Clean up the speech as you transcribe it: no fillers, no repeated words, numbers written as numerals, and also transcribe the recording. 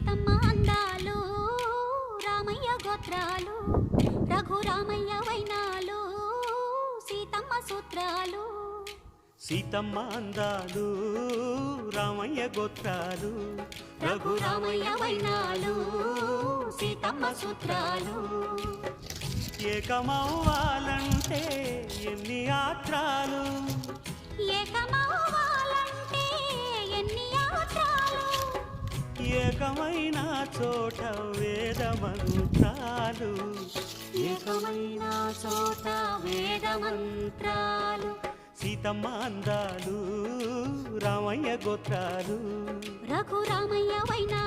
సీతమ్మ అందాలు రామయ్య గోత్రాలు రఘురామయ్య వైనాలు సీతమ్మ సూత్రాలు సీతమ్మ అందాలు రామయ్య గోత్రాలు రఘురామయ్య వైనాలు సీతమ్మ సూత్రాలు ఏకమవ్వాలంటే ఎన్ని ఆత్రాలు ఏకమవ్వాలంటే ఎన్ని యాత్రాలు ఏకమైన చోట వేద మంత్రాలు ఏకమైన చోట వేద మంత్రాలు సీతమ్మ అందాలు రామయ్య గోత్రాలు రఘురామయ్య వైనాలు